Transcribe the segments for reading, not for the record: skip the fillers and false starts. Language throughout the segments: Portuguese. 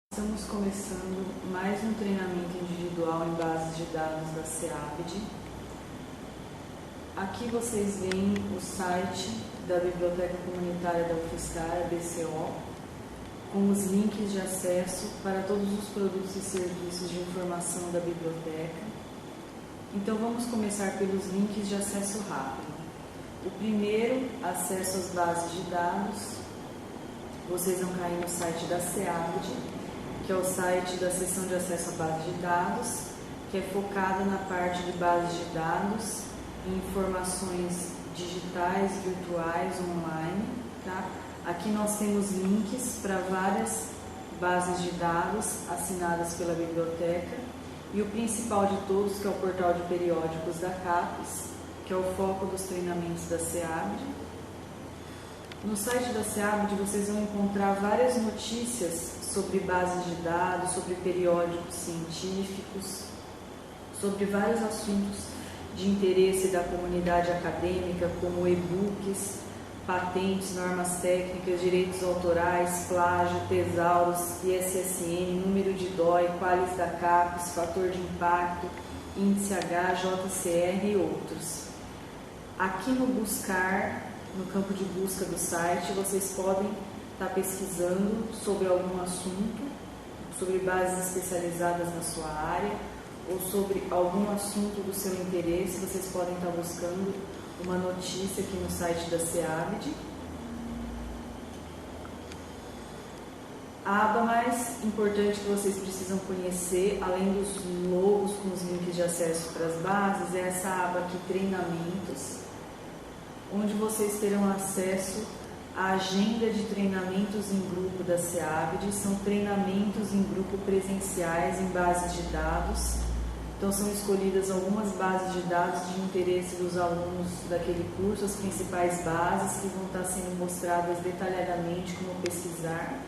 Estamos começando mais um treinamento individual em bases de dados da SEABD. Aqui vocês veem o site da Biblioteca Comunitária da UFSCar, a BCO, com os links de acesso para todos os produtos e serviços de informação da biblioteca. Então vamos começar pelos links de acesso rápido. O primeiro, acesso às bases de dados. Vocês vão cair no site da SEABD, que é o site da seção de acesso à base de dados, que é focada na parte de bases de dados e informações digitais, virtuais, online. Tá? Aqui nós temos links para várias bases de dados assinadas pela biblioteca e o principal de todos, que é o portal de periódicos da CAPES, que é o foco dos treinamentos da SEABD. No site da SEABD vocês vão encontrar várias notícias sobre bases de dados, sobre periódicos científicos, sobre vários assuntos de interesse da comunidade acadêmica, como e-books, patentes, normas técnicas, direitos autorais, plágio, tesauros, ISSN, número de DOI, qualis da CAPES, fator de impacto, índice H, JCR e outros. Aqui no buscar, no campo de busca do site, vocês podem estar pesquisando sobre algum assunto, sobre bases especializadas na sua área ou sobre algum assunto do seu interesse. Vocês podem estar buscando uma notícia aqui no site da SEABD. A aba mais importante que vocês precisam conhecer, além dos logos com os links de acesso para as bases, é essa aba aqui, Treinamentos, onde vocês terão acesso à agenda de treinamentos em grupo da SEABD. São treinamentos em grupo presenciais em bases de dados. Então são escolhidas algumas bases de dados de interesse dos alunos daquele curso, as principais bases que vão estar sendo mostradas detalhadamente como pesquisar.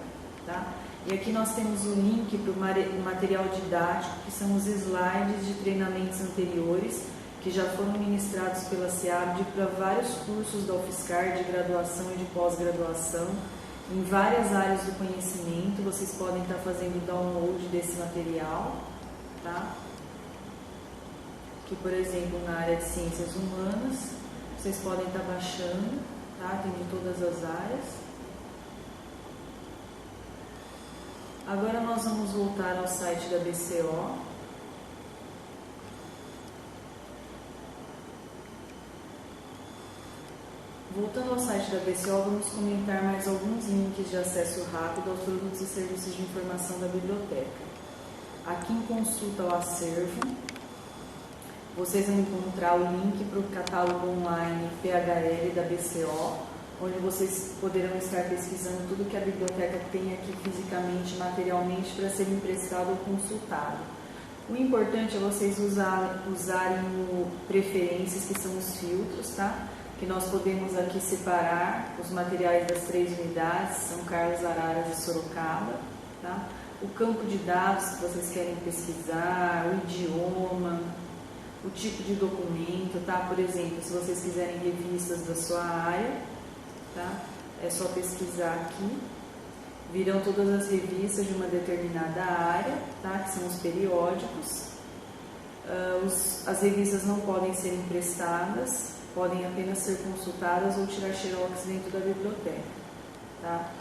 Tá? E aqui nós temos o link para o material didático, que são os slides de treinamentos anteriores, que já foram ministrados pela SEABD para vários cursos da UFSCar, de graduação e de pós-graduação, em várias áreas do conhecimento. Vocês podem estar fazendo download desse material, tá? Aqui, por exemplo, na área de ciências humanas, vocês podem estar baixando, tá? Tem de todas as áreas. Agora nós vamos voltar ao site da BCO. Voltando ao site da BCO, vamos comentar mais alguns links de acesso rápido aos produtos e serviços de informação da biblioteca. Aqui em Consulta ao Acervo, vocês vão encontrar o link para o catálogo online PHL da BCO, onde vocês poderão estar pesquisando tudo que a biblioteca tem aqui fisicamente, materialmente, para ser emprestado ou consultado. O importante é vocês usarem o Preferências, que são os filtros, tá? Que nós podemos aqui separar os materiais das 3 unidades, São Carlos, Araras e Sorocaba, tá? O campo de dados que vocês querem pesquisar, o idioma, o tipo de documento, tá? Por exemplo, se vocês quiserem revistas da sua área, tá? É só pesquisar aqui, virão todas as revistas de uma determinada área, tá? Que são os periódicos. As revistas não podem ser emprestadas, podem apenas ser consultadas ou tirar xerox dentro da biblioteca. Tá?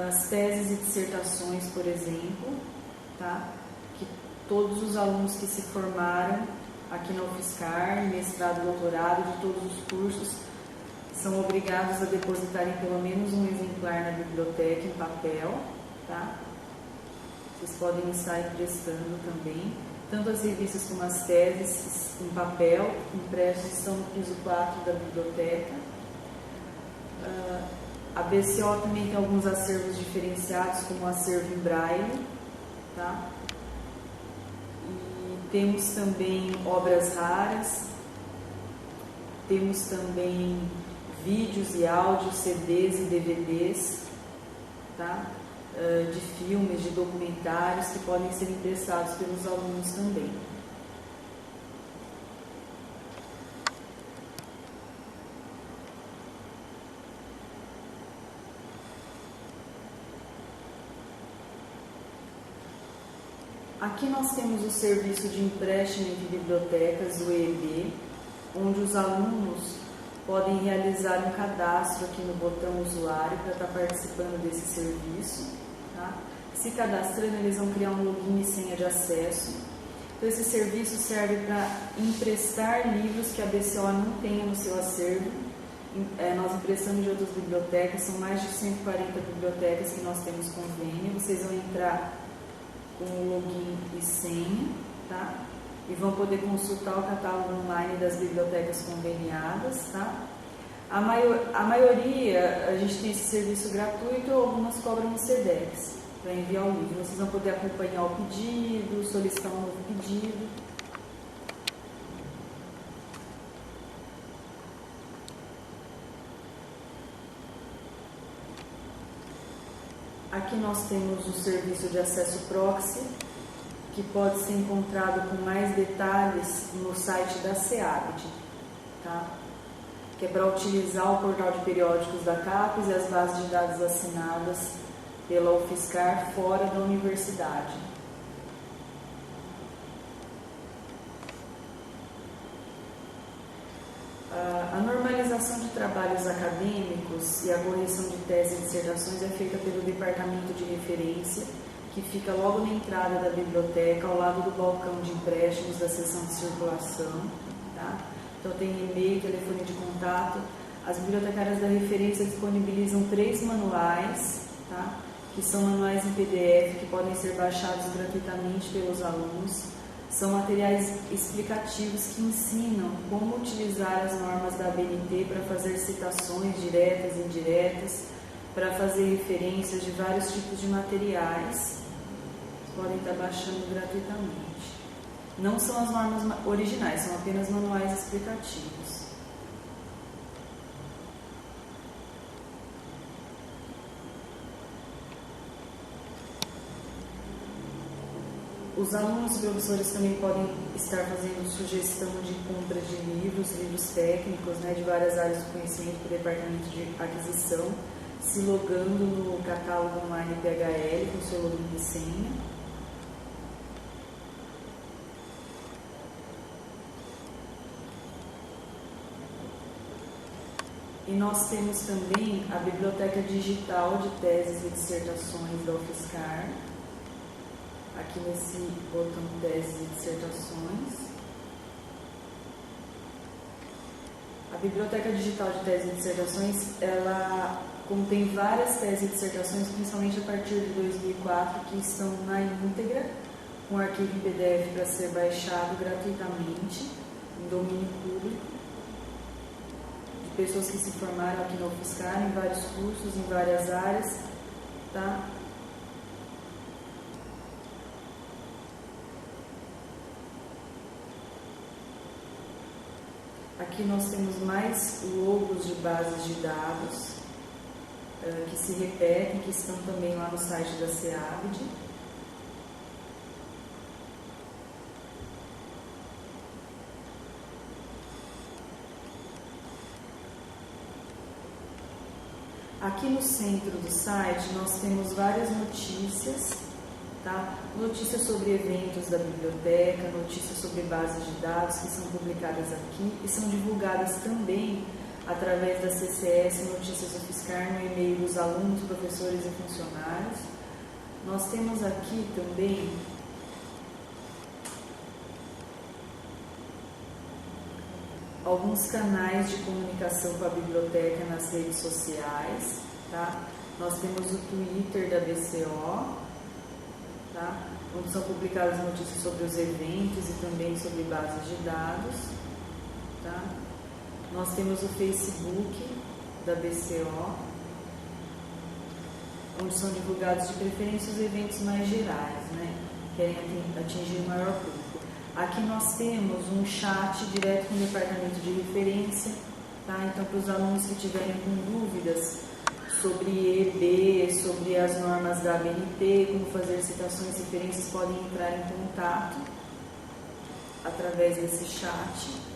As teses e dissertações, por exemplo, tá? Que todos os alunos que se formaram aqui na UFSCar, mestrado, doutorado, de todos os cursos, são obrigados a depositarem pelo menos um exemplar na biblioteca em papel. Tá? Vocês podem estar emprestando também. Tanto as revistas como as teses em papel, impressos, estão no piso 4 da biblioteca. A BCO também tem alguns acervos diferenciados, como o acervo em braille. Tá? E temos também obras raras, temos também vídeos e áudios, CDs e DVDs, tá? De filmes, de documentários que podem ser emprestados pelos alunos também. Aqui nós temos o serviço de empréstimo entre bibliotecas, o EEB, onde os alunos podem realizar um cadastro aqui no botão usuário para estar participando desse serviço. Tá? Se cadastrando, eles vão criar um login e senha de acesso. Então, esse serviço serve para emprestar livros que a BCO não tenha no seu acervo. Nós emprestamos de outras bibliotecas, são mais de 140 bibliotecas que nós temos convênio. Vocês vão entrar com o login e senha, tá? E vão poder consultar o catálogo online das bibliotecas conveniadas, tá? A maioria, a gente tem esse serviço gratuito, algumas cobram um SEDEX para enviar o livro. Vocês vão poder acompanhar o pedido, solicitar um novo pedido. Aqui nós temos o serviço de acesso proxy, que pode ser encontrado com mais detalhes no site da SEABD, tá? Que é para utilizar o portal de periódicos da CAPES e as bases de dados assinadas pela UFSCar fora da universidade. A normalização de trabalhos acadêmicos e a correção de teses e dissertações é feita pelo departamento de referência, que fica logo na entrada da biblioteca, ao lado do balcão de empréstimos da seção de circulação. Tá? Então tem e-mail, telefone de contato. As bibliotecárias da referência disponibilizam 3 manuais, tá? Que são manuais em PDF, que podem ser baixados gratuitamente pelos alunos. São materiais explicativos que ensinam como utilizar as normas da ABNT para fazer citações diretas e indiretas, para fazer referências de vários tipos de materiais. Podem estar baixando gratuitamente. Não são as normas originais, são apenas manuais explicativos. Os alunos e professores também podem estar fazendo sugestão de compra de livros técnicos, né, de várias áreas do conhecimento para o departamento de aquisição, se logando no catálogo online PHL com seu login e senha. E nós temos também a biblioteca digital de teses e dissertações da UFSCar, aqui nesse botão teses e dissertações. A biblioteca digital de teses e dissertações, ela contém várias teses e dissertações, principalmente a partir de 2004, que estão na íntegra, com arquivo em PDF para ser baixado gratuitamente, em domínio público, de pessoas que se formaram aqui na UFSCar, em vários cursos, em várias áreas, tá? Aqui nós temos mais logos de bases de dados que se repetem, que estão também lá no site da SEABD. Aqui no centro do site nós temos várias notícias, tá? Notícias sobre eventos da biblioteca, notícias sobre bases de dados que são publicadas aqui e são divulgadas também através da CCS Notícias UFSCar no e-mail dos alunos, professores e funcionários. Nós temos aqui também alguns canais de comunicação com a biblioteca nas redes sociais, tá? Nós temos o Twitter da BCO, tá? Onde são publicadas notícias sobre os eventos e também sobre bases de dados, tá? Nós temos o Facebook da BCO, onde são divulgados de preferência os eventos mais gerais, né? Querem atingir o maior público. Aqui nós temos um chat direto com o departamento de referência, tá? Então, para os alunos que tiverem com dúvidas sobre EB, sobre as normas da ABNT, como fazer citações e referências, podem entrar em contato através desse chat.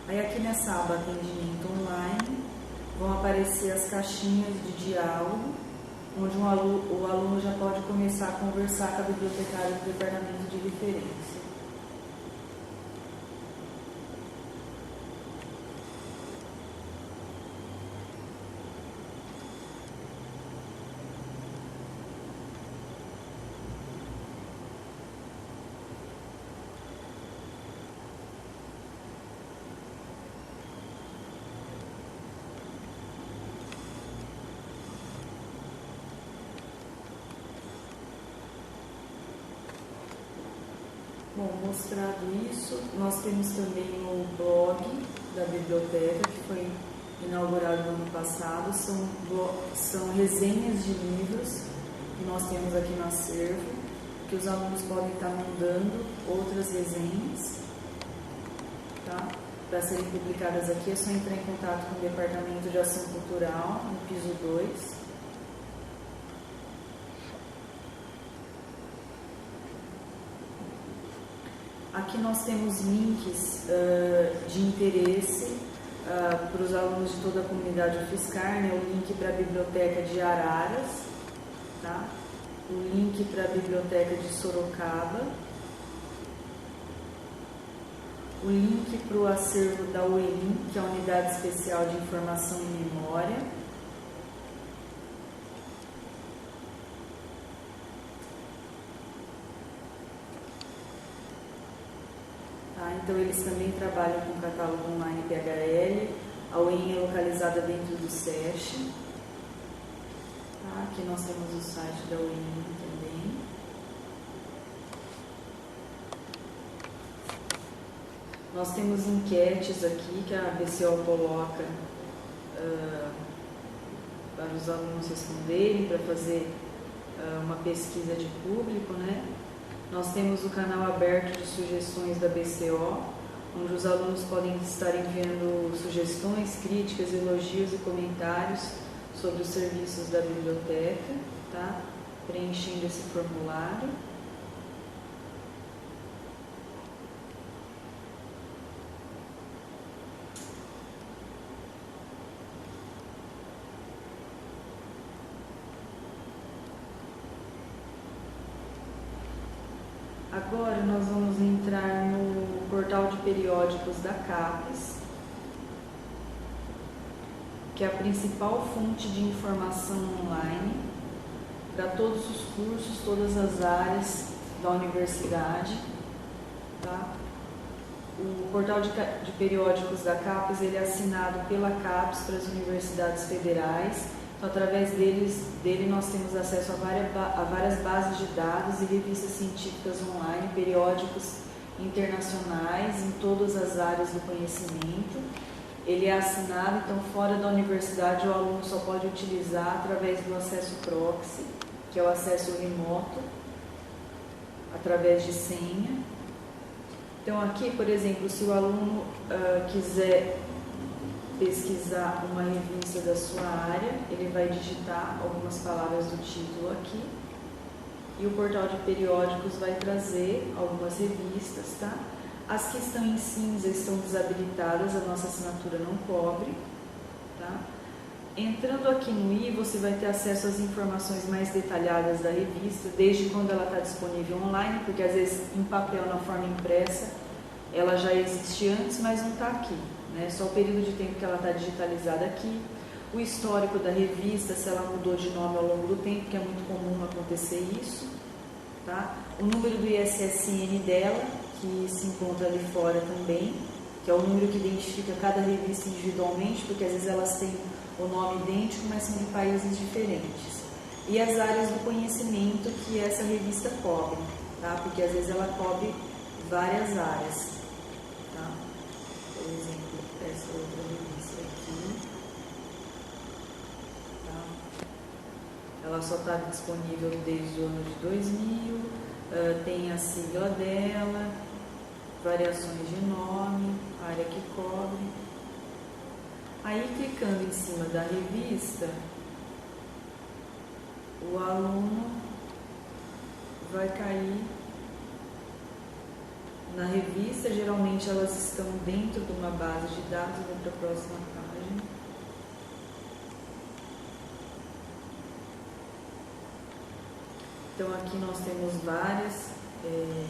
Aí aqui nessa aba Atendimento Online vão aparecer as caixinhas de diálogo, onde o aluno já pode começar a conversar com a bibliotecária do departamento de referência. Bom, mostrado isso, nós temos também o blog da biblioteca, que foi inaugurado no ano passado. São resenhas de livros que nós temos aqui no acervo, que os alunos podem estar mandando outras resenhas, tá? Para serem publicadas aqui. É só entrar em contato com o Departamento de Ação Cultural, no piso 2. Aqui nós temos links de interesse para os alunos de toda a comunidade UFSCar, né? O link para a Biblioteca de Araras, tá? O link para a Biblioteca de Sorocaba, o link para o acervo da UELIM, que é a Unidade Especial de Informação e Memória, então eles também trabalham com catálogo online PHL. A UEM é localizada dentro do SESC. Tá? Aqui nós temos o site da UEM também. Nós temos enquetes aqui que a BCO coloca para os alunos responderem, para fazer uma pesquisa de público, né? Nós temos o canal aberto de sugestões da BCO, onde os alunos podem estar enviando sugestões, críticas, elogios e comentários sobre os serviços da biblioteca, tá? Preenchendo esse formulário. Agora nós vamos entrar no portal de periódicos da CAPES, que é a principal fonte de informação online para todos os cursos, todas as áreas da universidade, tá? O portal de periódicos da CAPES, ele é assinado pela CAPES para as universidades federais. Então, através dele nós temos acesso a várias bases de dados e revistas científicas online, periódicos internacionais em todas as áreas do conhecimento. Ele é assinado, então fora da universidade o aluno só pode utilizar através do acesso proxy, que é o acesso remoto, através de senha. Então aqui, por exemplo, se o aluno quiser pesquisar uma revista da sua área, ele vai digitar algumas palavras do título aqui e o portal de periódicos vai trazer algumas revistas, tá? As que estão em cinza estão desabilitadas, a nossa assinatura não cobre, tá? Entrando aqui no i, você vai ter acesso às informações mais detalhadas da revista, desde quando ela está disponível online, porque às vezes em papel, na forma impressa, ela já existe antes, mas não está aqui. Só o período de tempo que ela está digitalizada aqui, o histórico da revista, se ela mudou de nome ao longo do tempo, que é muito comum acontecer isso, tá? O número do ISSN dela, que se encontra ali fora também, que é o número que identifica cada revista individualmente, porque às vezes elas têm o nome idêntico, mas são de países diferentes. E as áreas do conhecimento que essa revista cobre, tá? Porque às vezes ela cobre várias áreas, tá? Por exemplo, essa outra revista aqui, tá? Ela só está disponível desde o ano de 2000, tem a sigla dela, variações de nome, área que cobre. Aí, clicando em cima da revista, o aluno vai cair na revista, geralmente elas estão dentro de uma base de dados. Vou para a próxima página. Então aqui nós temos várias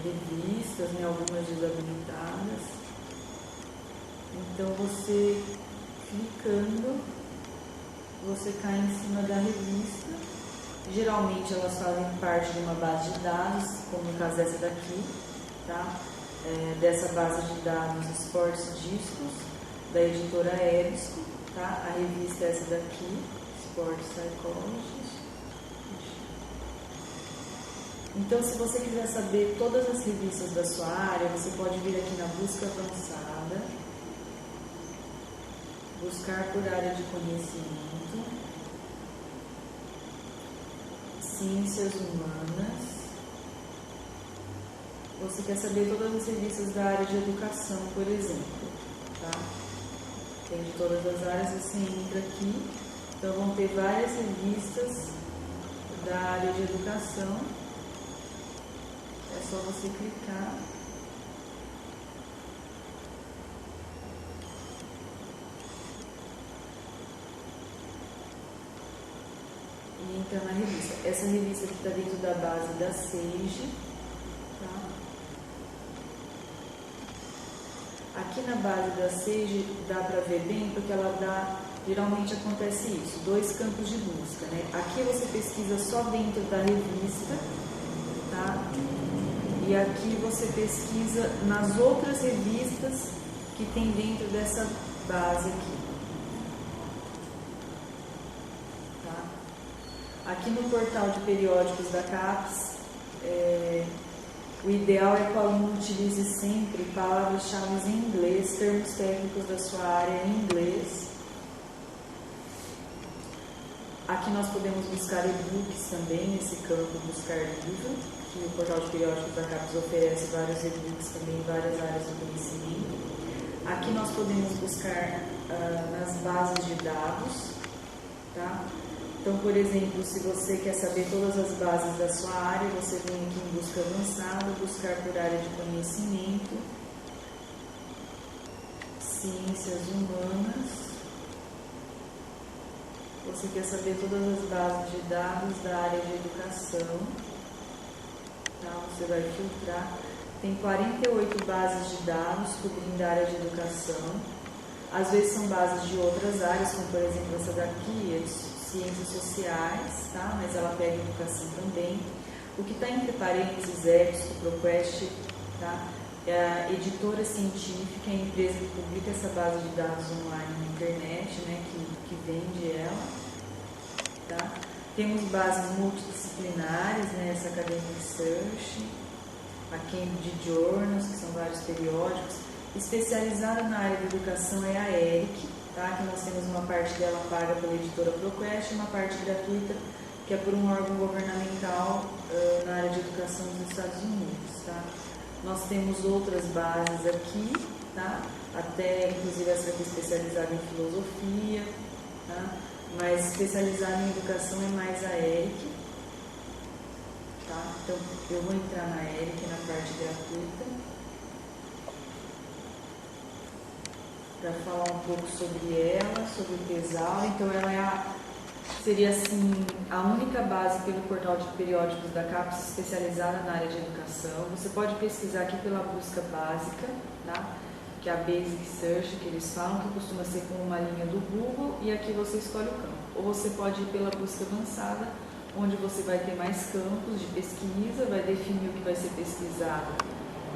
revistas, né, algumas desabilitadas. Então você clicando, você cai em cima da revista. Geralmente elas fazem parte de uma base de dados, como no caso dessa daqui, tá? Dessa base de dados Sports Discos, da editora Erisco, tá? A revista é essa daqui, Sports Psychology. Então, se você quiser saber todas as revistas da sua área, você pode vir aqui na busca avançada, buscar por área de conhecimento, ciências humanas. Você quer saber todas as revistas da área de educação, por exemplo, tá? Tem de todas as áreas, você entra aqui, então vão ter várias revistas da área de educação. É só você clicar e entrar na revista. Essa revista aqui está dentro da base da Sage, tá? Aqui na base da Sage dá para ver bem, porque ela dá, geralmente acontece isso, 2 campos de busca, né? Aqui você pesquisa só dentro da revista, tá? E aqui você pesquisa nas outras revistas que tem dentro dessa base aqui. Tá? Aqui no portal de periódicos da CAPES, o ideal é que o aluno utilize sempre palavras-chave em inglês, termos técnicos da sua área em inglês. Aqui nós podemos buscar e-books também, nesse campo buscar livro, que o portal de periódicos da CAPES oferece vários e-books também em várias áreas do conhecimento. Aqui nós podemos buscar nas bases de dados, tá? Então, por exemplo, se você quer saber todas as bases da sua área, você vem aqui em busca avançada, buscar por área de conhecimento, ciências humanas. Você quer saber todas as bases de dados da área de educação, tá? Você vai filtrar. Tem 48 bases de dados cobrindo a área de educação. Às vezes são bases de outras áreas, como por exemplo essa daqui, é de ciências sociais, tá? Mas ela pega educação também. O que está entre parênteses, EBSCO, ProQuest, tá? É a editora científica, é a empresa que publica essa base de dados online na internet, né? Que vende ela. Tá? Temos bases multidisciplinares, né? Essa Academic Research, a Cambridge Journals, que são vários periódicos. Especializada na área de educação é a ERIC, tá? Que nós temos uma parte dela paga pela editora ProQuest e uma parte gratuita, que é por um órgão governamental na área de educação dos Estados Unidos. Tá? Nós temos outras bases aqui, tá? Até inclusive essa aqui especializada em filosofia, tá? Mas especializada em educação é mais a ERIC. Tá? Então eu vou entrar na ERIC, na parte gratuita, para falar um pouco sobre ela, sobre o Tesauro. Então ela seria assim a única base pelo portal de periódicos da CAPES especializada na área de educação. Você pode pesquisar aqui pela busca básica, tá? Que é a Basic Search, que eles falam, que costuma ser com uma linha do Google, e aqui você escolhe o campo. Ou você pode ir pela busca avançada, onde você vai ter mais campos de pesquisa, vai definir o que vai ser pesquisado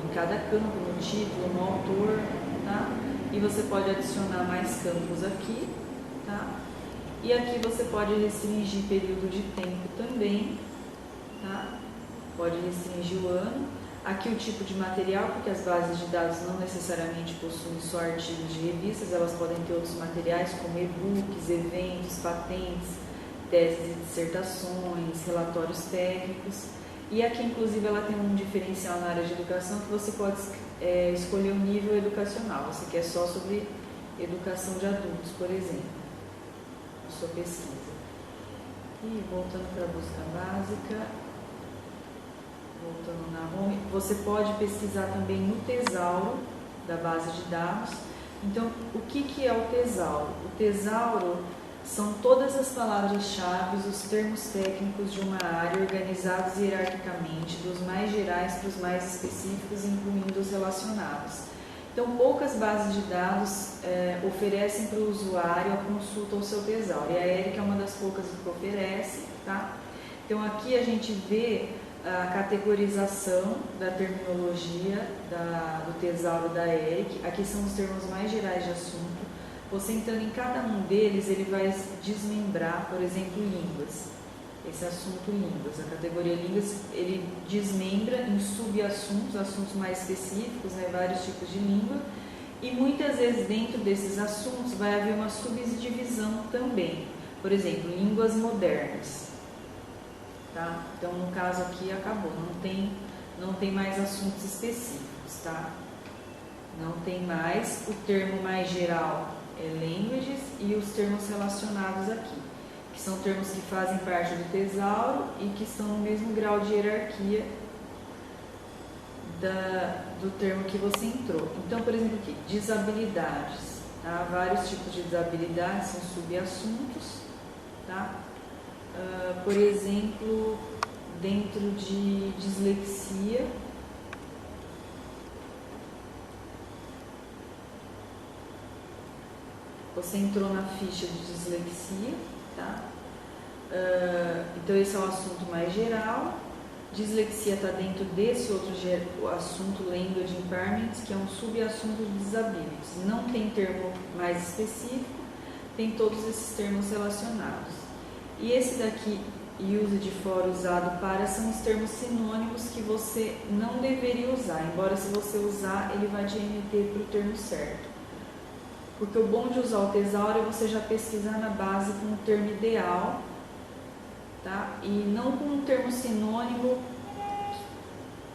em cada campo, no título, no autor, tá? E você pode adicionar mais campos aqui, tá? E aqui você pode restringir período de tempo também, tá? Pode restringir o ano. Aqui o tipo de material, porque as bases de dados não necessariamente possuem só artigos de revistas, elas podem ter outros materiais como e-books, eventos, patentes, teses e dissertações, relatórios técnicos. E aqui, inclusive, ela tem um diferencial na área de educação que você pode escolher o nível educacional. Você quer só sobre educação de adultos, por exemplo, a sua pesquisa. E voltando para a busca básica, voltando na home, você pode pesquisar também no tesauro da base de dados. Então, o que é o tesauro? O tesauro são todas as palavras-chave, os termos técnicos de uma área organizados hierarquicamente, dos mais gerais para os mais específicos, incluindo os relacionados. Então, poucas bases de dados oferecem para o usuário a consulta ao seu tesauro. E a ERIC é uma das poucas que oferece, tá? Então, aqui a gente vê a categorização da terminologia do tesauro da ERIC. Aqui são os termos mais gerais de assunto. Você entrando em cada um deles, ele vai desmembrar, por exemplo, línguas. Esse assunto línguas, a categoria línguas, ele desmembra em subassuntos, assuntos mais específicos, né, vários tipos de língua. E muitas vezes dentro desses assuntos vai haver uma subdivisão também. Por exemplo, línguas modernas. Tá? Então, no caso aqui, acabou. Não tem mais assuntos específicos, tá? Não tem mais. O termo mais geral é languages e os termos relacionados aqui, que são termos que fazem parte do tesauro e que estão no mesmo grau de hierarquia do termo que você entrou. Então, por exemplo, aqui, desabilidades. Tá? Vários tipos de desabilidades são subassuntos, tá? Por exemplo, dentro de dislexia, você entrou na ficha de dislexia, tá? Então esse é um assunto mais geral. Dislexia está dentro desse outro assunto, language impairment, que é um subassunto de disabilities. Não tem termo mais específico, tem todos esses termos relacionados. E esse daqui, used for, usado para, são os termos sinônimos que você não deveria usar, embora se você usar, ele vai te remeter para o termo certo. Porque o bom de usar o tesauro é você já pesquisar na base com o termo ideal, tá? E não com um termo sinônimo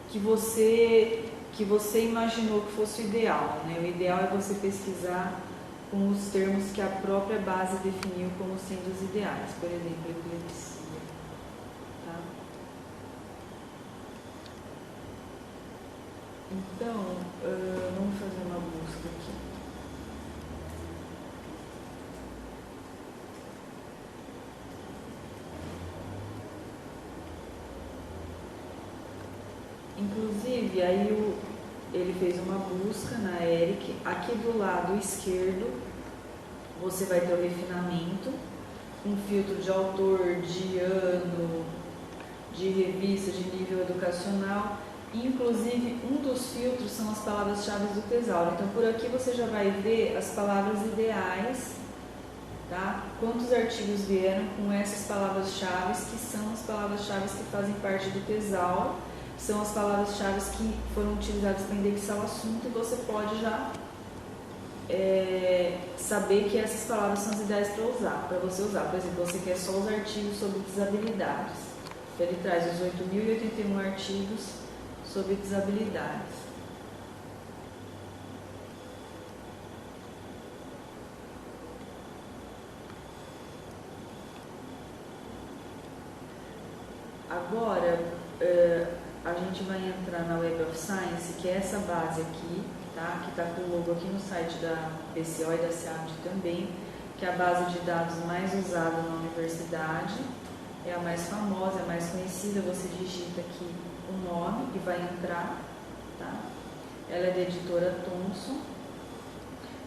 que você imaginou que fosse o ideal, né? O ideal é você pesquisar com os termos que a própria base definiu como sendo os ideais, por exemplo, epilepsia. Tá? Então, vamos fazer uma busca aqui. Inclusive, aí ele fez uma busca na ERIC. Aqui do lado esquerdo, você vai ter o refinamento, um filtro de autor, de ano, de revista, de nível educacional. Inclusive, um dos filtros são as palavras-chave do tesauro. Então, por aqui você já vai ver as palavras ideais, tá? Quantos artigos vieram com essas palavras-chave, que são as palavras-chave que fazem parte do tesauro. São as palavras-chave que foram utilizadas para indexar o assunto, e você pode já saber que essas palavras são as ideais para você usar. Por exemplo, você quer só os artigos sobre desabilidades. Então, ele traz os 8.081 artigos sobre desabilidades. Agora, a gente vai entrar na Web of Science, que é essa base aqui, tá? Que está com o logo aqui no site da BCO e da SEAD também, que é a base de dados mais usada na universidade, é a mais famosa, é a mais conhecida. Você digita aqui o nome e vai entrar, tá? Ela é da editora Thomson.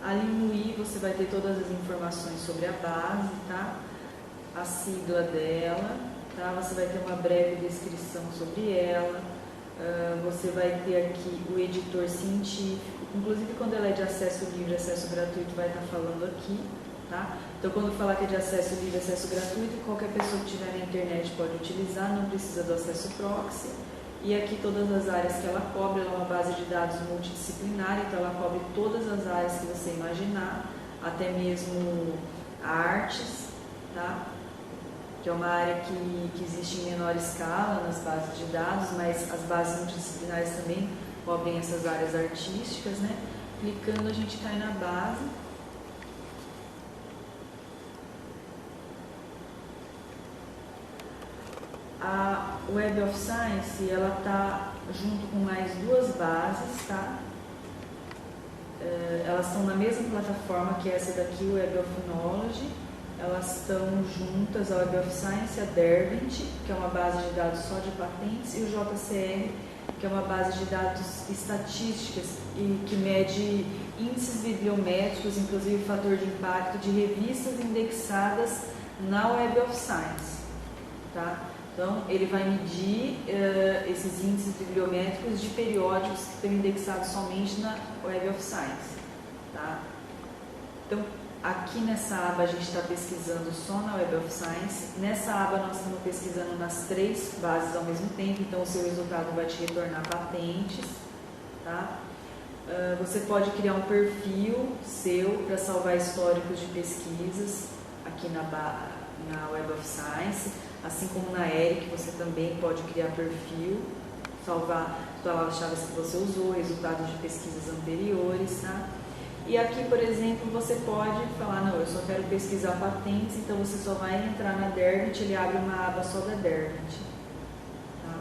Ali no I você vai ter todas as informações sobre a base, tá? A sigla dela, tá? Você vai ter uma breve descrição sobre ela. Você vai ter aqui o editor científico, inclusive quando ela é de acesso livre, acesso gratuito, vai estar falando aqui, tá? Então, quando falar que é de acesso livre, acesso gratuito, qualquer pessoa que tiver na internet pode utilizar, não precisa do acesso proxy. E aqui todas as áreas que ela cobre, ela é uma base de dados multidisciplinar, então ela cobre todas as áreas que você imaginar, até mesmo artes, tá? Que é uma área que existe em menor escala nas bases de dados, mas as bases multidisciplinares também cobrem essas áreas artísticas, né? Clicando, a gente cai na base. A Web of Science, ela está junto com mais duas bases, tá? Elas estão na mesma plataforma que essa daqui, o Web of Knowledge. Elas estão juntas, a Web of Science, a Derwent, que é uma base de dados só de patentes, e o JCR, que é uma base de dados estatísticas e que mede índices bibliométricos, inclusive fator de impacto de revistas indexadas na Web of Science, tá? Então, ele vai medir esses índices bibliométricos de periódicos que estão indexados somente na Web of Science, tá? Então, aqui nessa aba a gente está pesquisando só na Web of Science. Nessa aba nós estamos pesquisando nas 3 bases ao mesmo tempo, então o seu resultado vai te retornar patentes, tá? Você pode criar um perfil seu para salvar históricos de pesquisas aqui na Web of Science, assim como na ERIC você também pode criar perfil, salvar palavras-chave que você usou, resultados de pesquisas anteriores, tá? E aqui, por exemplo, você pode falar, não, eu só quero pesquisar patentes, então você só vai entrar na Derwent, ele abre uma aba só da Derwent. Tá?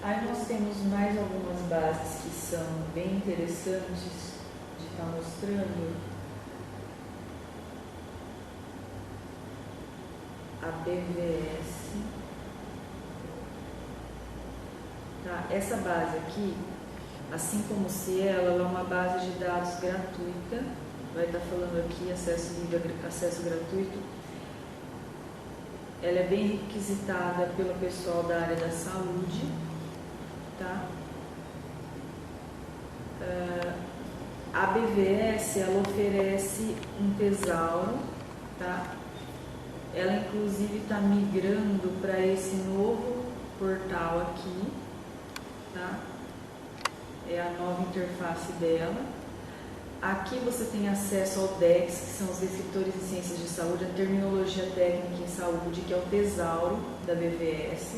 Aí nós temos mais algumas bases que são bem interessantes de estar mostrando. A BVS. Tá? Essa base aqui, assim como o Cielo, ela é uma base de dados gratuita. Vai estar falando aqui, acesso livre, acesso gratuito. Ela é bem requisitada pelo pessoal da área da saúde. Tá? A BVS, ela oferece um tesauro, tá? Ela inclusive está migrando para esse novo portal aqui, tá? É a nova interface dela. Aqui você tem acesso ao DEX, que são os descritores de ciências de saúde, a terminologia técnica em saúde, que é o tesauro da BVS.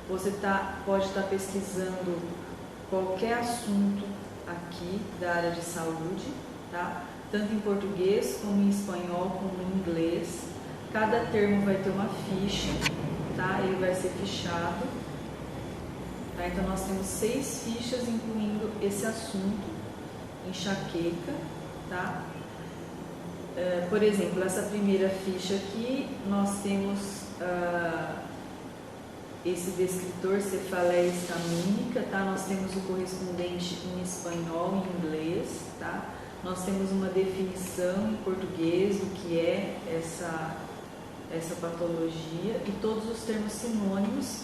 Você pode estar pesquisando qualquer assunto aqui da área de saúde, tá? Tanto em português, como em espanhol, como em inglês. Cada termo vai ter uma ficha, tá? Ele vai ser fichado. Tá? Então, nós temos 6 fichas, incluindo esse assunto, enxaqueca, tá? Por exemplo, essa primeira ficha aqui, nós temos esse descritor cefaleia estamínica, tá? Nós temos o correspondente em espanhol e em inglês, tá? Nós temos uma definição em português do que é essa patologia e todos os termos sinônimos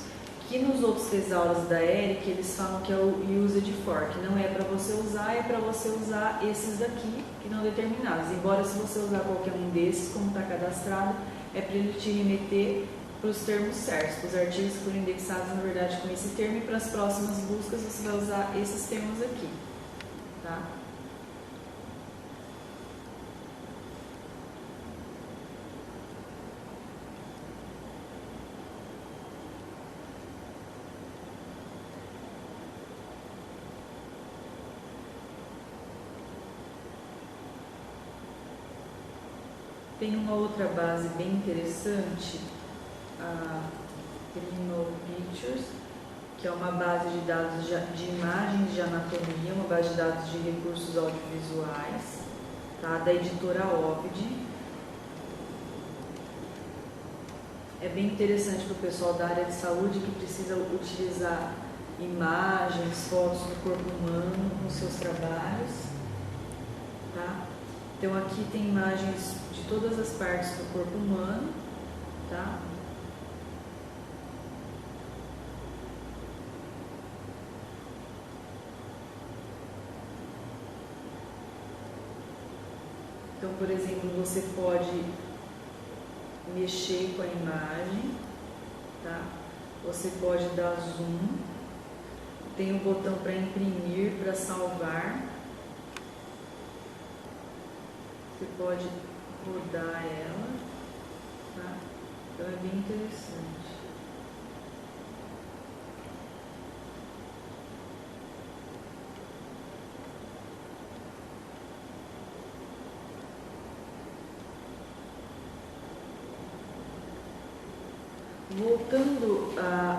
que nos outros tesauros da ERIC eles falam que é o usage for, que não é para você usar, é para você usar esses daqui que não determinados. Embora se você usar qualquer um desses, como está cadastrado, é para ele te remeter para os termos certos, para os artigos que foram indexados na verdade com esse termo, e para as próximas buscas você vai usar esses termos aqui, tá? Tem uma outra base bem interessante, a Clinical Pictures, que é uma base de dados de imagens de anatomia, uma base de dados de recursos audiovisuais, tá? Da editora Ovid. É bem interessante para o pessoal da área de saúde que precisa utilizar imagens, fotos do corpo humano nos seus trabalhos, tá? Então aqui tem imagens de todas as partes do corpo humano, tá? Então, por exemplo, você pode mexer com a imagem, tá? Você pode dar zoom, tem um botão para imprimir, para salvar. Você pode rodar ela, tá? Então é bem interessante. Voltando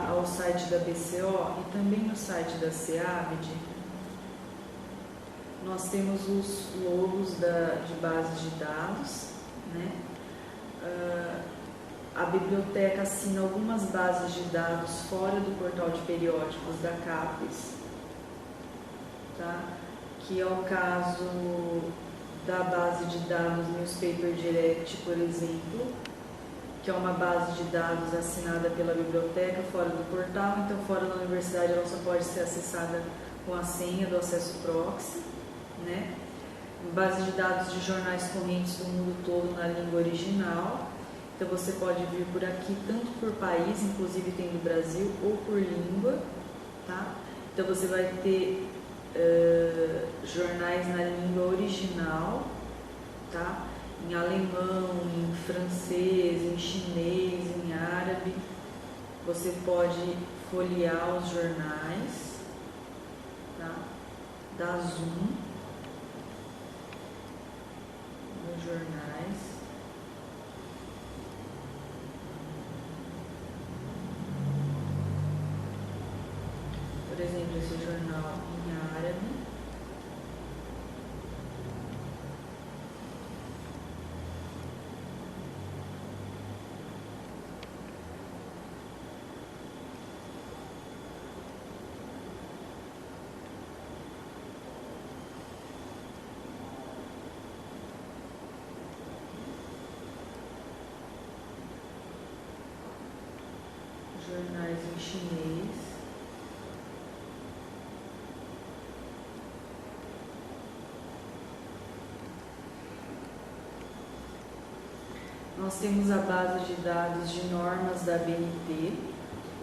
ao site da BCO e também no site da CEABD, nós temos os logos de bases de dados, né? A biblioteca assina algumas bases de dados fora do portal de periódicos da CAPES, tá? Que é o caso da base de dados Newspaper Direct, por exemplo, que é uma base de dados assinada pela biblioteca fora do portal. Então, fora da universidade, ela só pode ser acessada com a senha do acesso proxy, né? Base de dados de jornais correntes do mundo todo na língua original. Então, você pode vir por aqui tanto por país, inclusive tem do Brasil, ou por língua, tá? Então, você vai ter jornais na língua original, tá? Em alemão, em francês, em chinês, em árabe. Você pode folhear os jornais, tá? Da Zoom, nos jornais. Por exemplo, esse jornal em árabe. Jornais em chinês. Nós temos a base de dados de normas da ABNT,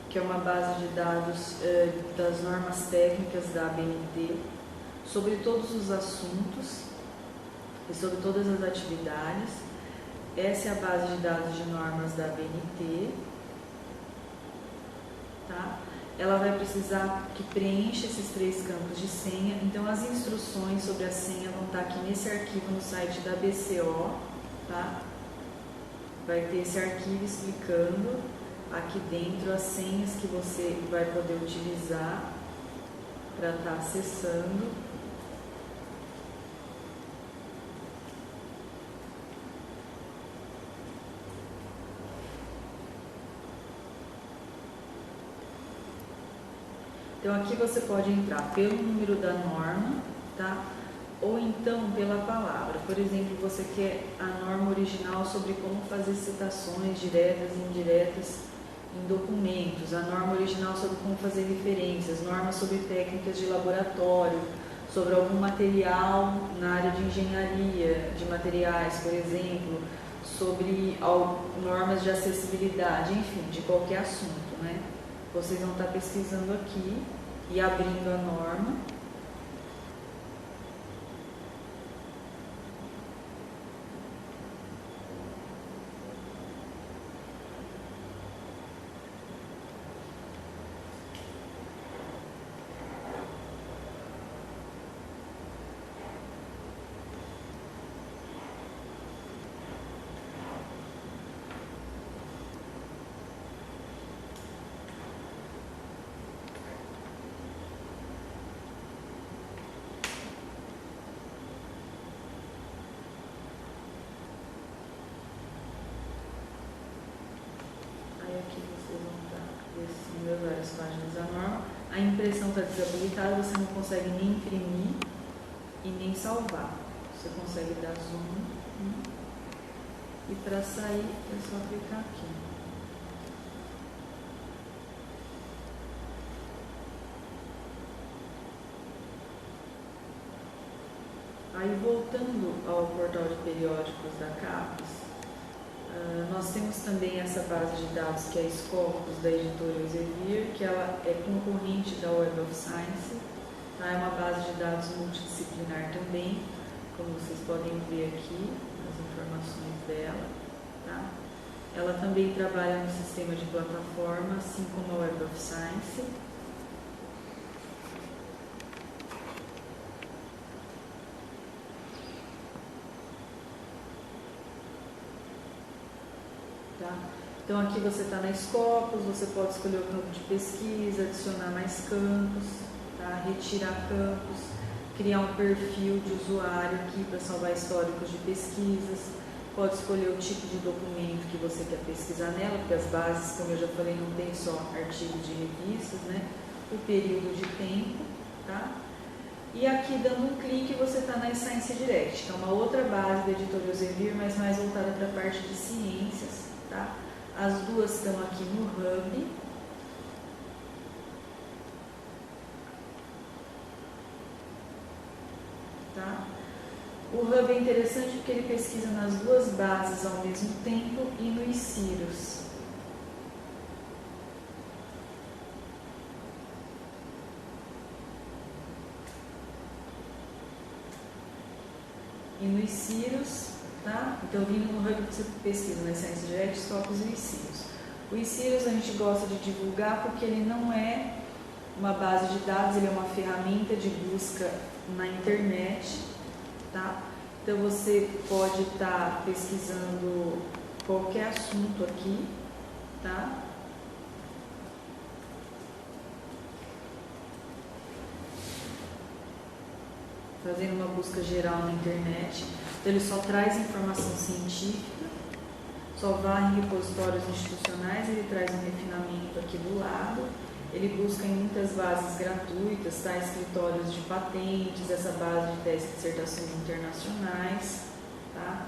que é uma base de dados das normas técnicas da ABNT, sobre todos os assuntos e sobre todas as atividades. Essa é a base de dados de normas da ABNT. Tá? Ela vai precisar que preencha esses 3 campos de senha. Então, as instruções sobre a senha vão estar aqui nesse arquivo no site da BCO, tá? Vai ter esse arquivo explicando aqui dentro as senhas que você vai poder utilizar para estar acessando. Então, aqui você pode entrar pelo número da norma, tá? Ou então pela palavra. Por exemplo, você quer a norma original sobre como fazer citações diretas e indiretas em documentos, a norma original sobre como fazer referências, normas sobre técnicas de laboratório, sobre algum material na área de engenharia de materiais, por exemplo, sobre normas de acessibilidade, enfim, de qualquer assunto, né? Vocês vão estar pesquisando aqui e abrindo a norma. Aqui vocês vão estar descendo várias páginas da norma. A impressão está desabilitada, você não consegue nem imprimir e nem salvar. Você consegue dar zoom e para sair é só clicar aqui. Aí, voltando ao portal de periódicos da CAPES, nós temos também essa base de dados que é a Scopus, da editora Elsevier, que ela é concorrente da Web of Science, tá? É uma base de dados multidisciplinar também, como vocês podem ver aqui, as informações dela. Tá? Ela também trabalha no sistema de plataforma, assim como a Web of Science. Tá? Então aqui você está na Scopus, você pode escolher o campo de pesquisa, adicionar mais campos, tá? Retirar campos, criar um perfil de usuário aqui para salvar históricos de pesquisas, pode escolher o tipo de documento que você quer pesquisar nela, porque as bases, como eu já falei, não tem só artigos de revistas, né? O período de tempo, tá? E aqui, dando um clique, você está na Science Direct, que é uma outra base da editora Elsevier, mas mais voltada para a parte de ciências, tá? As duas estão aqui no Hub. Tá? O Hub é interessante porque ele pesquisa nas duas bases ao mesmo tempo e no ICIRUS. E no ICIRUS, tá? Então, vindo no Hub, você pesquisa na Science Direct, Scopus e o ICIRUS. O ICIRUS a gente gosta de divulgar porque ele não é uma base de dados, ele é uma ferramenta de busca na internet, tá? Então, você pode estar pesquisando qualquer assunto aqui, tá? Fazendo uma busca geral na internet. Então, ele só traz informação científica, só varre repositórios institucionais, ele traz um refinamento aqui do lado, ele busca em muitas bases gratuitas, tá? Escritórios de patentes, essa base de tese e dissertações internacionais, tá?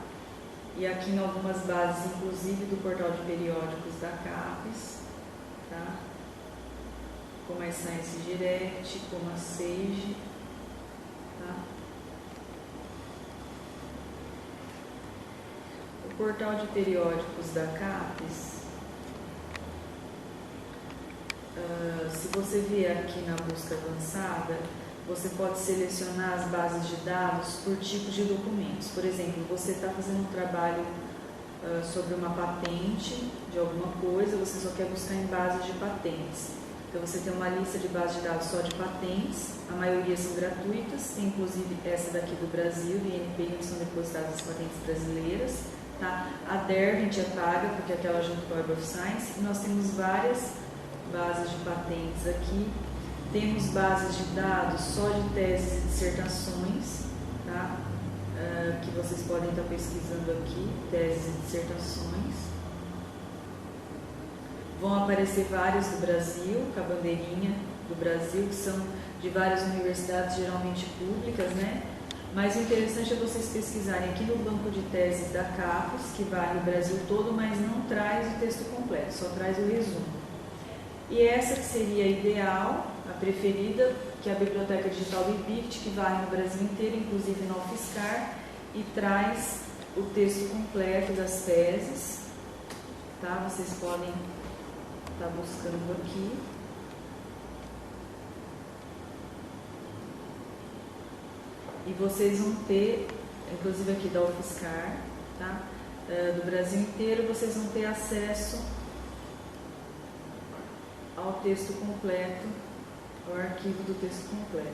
E aqui em algumas bases, inclusive do portal de periódicos da CAPES, tá? Como a Science Direct, como a SAGE, tá? O portal de periódicos da CAPES, se você vier aqui na busca avançada, você pode selecionar as bases de dados por tipos de documentos. Por exemplo, você está fazendo um trabalho sobre uma patente de alguma coisa, você só quer buscar em bases de patentes. Então, você tem uma lista de bases de dados só de patentes, a maioria são gratuitas, tem inclusive essa daqui do Brasil, do INPI, onde são depositadas as patentes brasileiras. Tá? A Derwent é paga, porque é aquela junto com a Web of Science, e nós temos várias bases de patentes aqui. Temos bases de dados só de teses e dissertações, tá? Que vocês podem estar pesquisando aqui, teses e dissertações. Vão aparecer vários do Brasil, com a bandeirinha do Brasil, que são de várias universidades, geralmente públicas, né? Mas o interessante é vocês pesquisarem aqui no banco de teses da CAPES, que varre o Brasil todo, mas não traz o texto completo, só traz o resumo. E essa que seria a ideal, a preferida, que é a Biblioteca Digital do IBICT, que varre no Brasil inteiro, inclusive na UFSCar, e traz o texto completo das teses, tá? Vocês podem estar buscando aqui. E vocês vão ter, inclusive aqui da UFSCar, tá? Do Brasil inteiro, vocês vão ter acesso ao texto completo, ao arquivo do texto completo.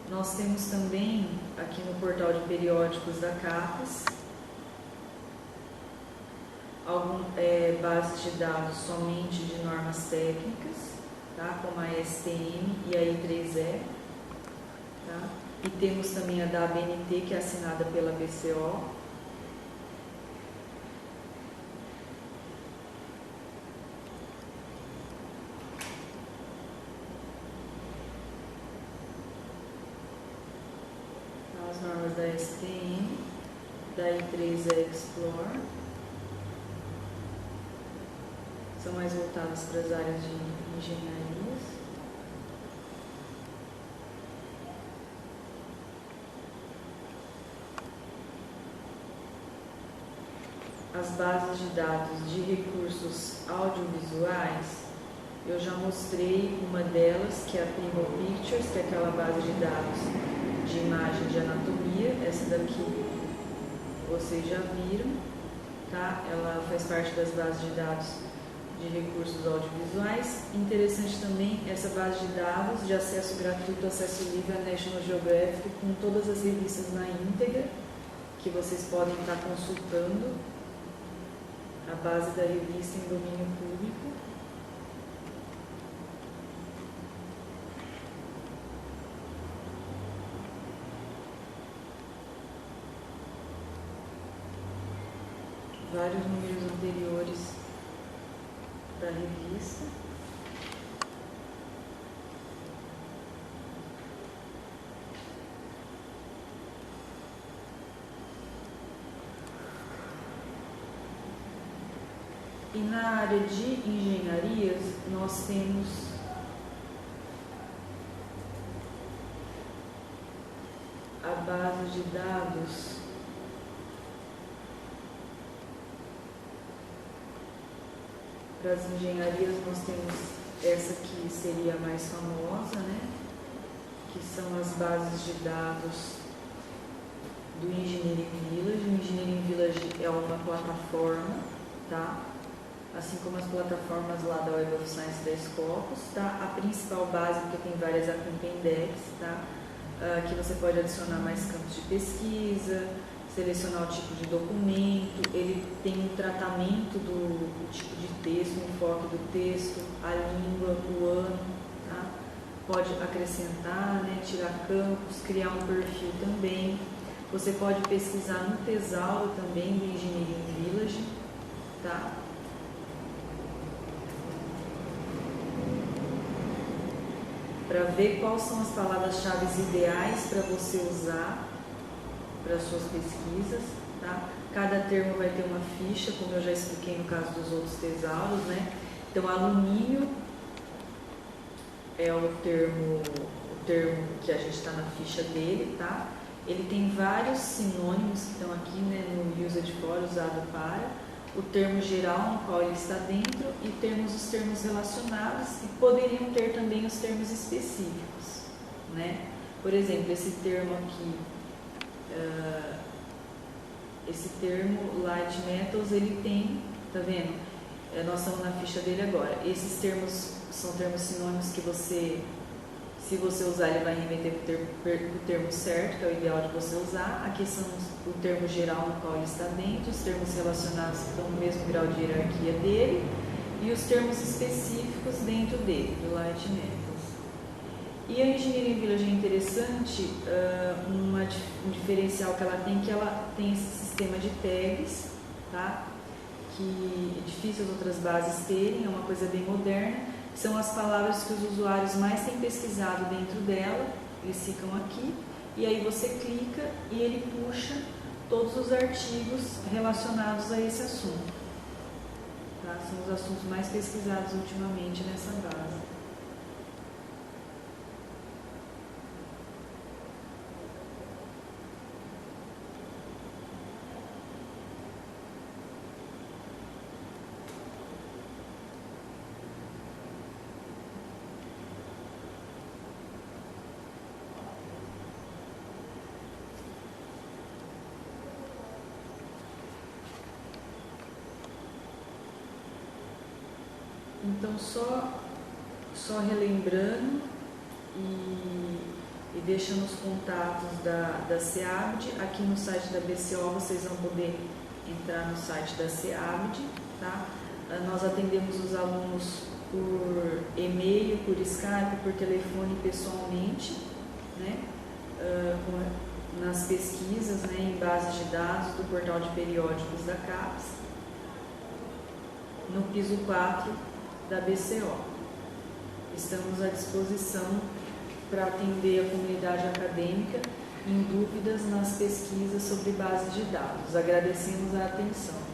Nós temos também, aqui no portal de periódicos da CAPES, bases de dados somente de normas técnicas, tá? Como a STM e a I3E. Tá? E temos também a da ABNT, que é assinada pela BCO. As normas da STM, da I3E Explore, são mais voltadas para as áreas de engenharias. As bases de dados de recursos audiovisuais, eu já mostrei uma delas, que é a Primal Pictures, que é aquela base de dados de imagem de anatomia. Essa daqui vocês já viram, tá? Ela faz parte das bases de dados de recursos audiovisuais. Interessante também essa base de dados de acesso gratuito, acesso livre a National Geographic, com todas as revistas na íntegra, que vocês podem estar consultando a base da revista em domínio público. Vários números anteriores da revista. E na área de engenharias, nós temos a base de dados para as engenharias. Nós temos essa que seria a mais famosa, né? Que são as bases de dados do Engineering Village. O Engineering Village é uma plataforma, tá? Assim como as plataformas lá da Web of Science da Scopus, tá? A principal base, porque tem várias aqui em Pendex, tá? Que você pode adicionar mais campos de pesquisa, selecionar o tipo de documento, ele tem um tratamento do tipo de texto, o enfoque do texto, a língua, o ano, tá? Pode acrescentar, né, tirar campos, criar um perfil também. Você pode pesquisar no Tesauro também do Engineering Village, tá? Para ver quais são as palavras-chave ideais para você usar para as suas pesquisas, tá? Cada termo vai ter uma ficha, como eu já expliquei no caso dos outros tesauros, né? Então, alumínio é o termo que a gente está na ficha dele, tá? Ele tem vários sinônimos que estão aqui, né, no usage for, usado para, o termo geral no qual ele está dentro e temos os termos relacionados e poderiam ter também os termos específicos, né? Por exemplo, esse termo aqui, esse termo light metals, ele tem, tá vendo? Nós estamos na ficha dele agora. Esses termos são termos sinônimos que você, se você usar, ele vai remeter para o termo certo, que é o ideal de você usar. Aqui são o termo geral no qual ele está dentro, os termos relacionados que estão no mesmo grau de hierarquia dele e os termos específicos dentro dele, do light metals. E a Engineering Village é interessante, um diferencial que ela tem esse sistema de tags, tá? Que é difícil as outras bases terem, é uma coisa bem moderna. São as palavras que os usuários mais têm pesquisado dentro dela, eles ficam aqui, e aí você clica e ele puxa todos os artigos relacionados a esse assunto. Tá? São os assuntos mais pesquisados ultimamente nessa base. Então, só relembrando e deixando os contatos da SEABD, aqui no site da BCO vocês vão poder entrar no site da SEABD, tá? Nós atendemos os alunos por e-mail, por Skype, por telefone pessoalmente, né? Nas pesquisas, né, em bases de dados do portal de periódicos da CAPES, no piso 4 da BCO. Estamos à disposição para atender a comunidade acadêmica em dúvidas nas pesquisas sobre bases de dados. Agradecemos a atenção.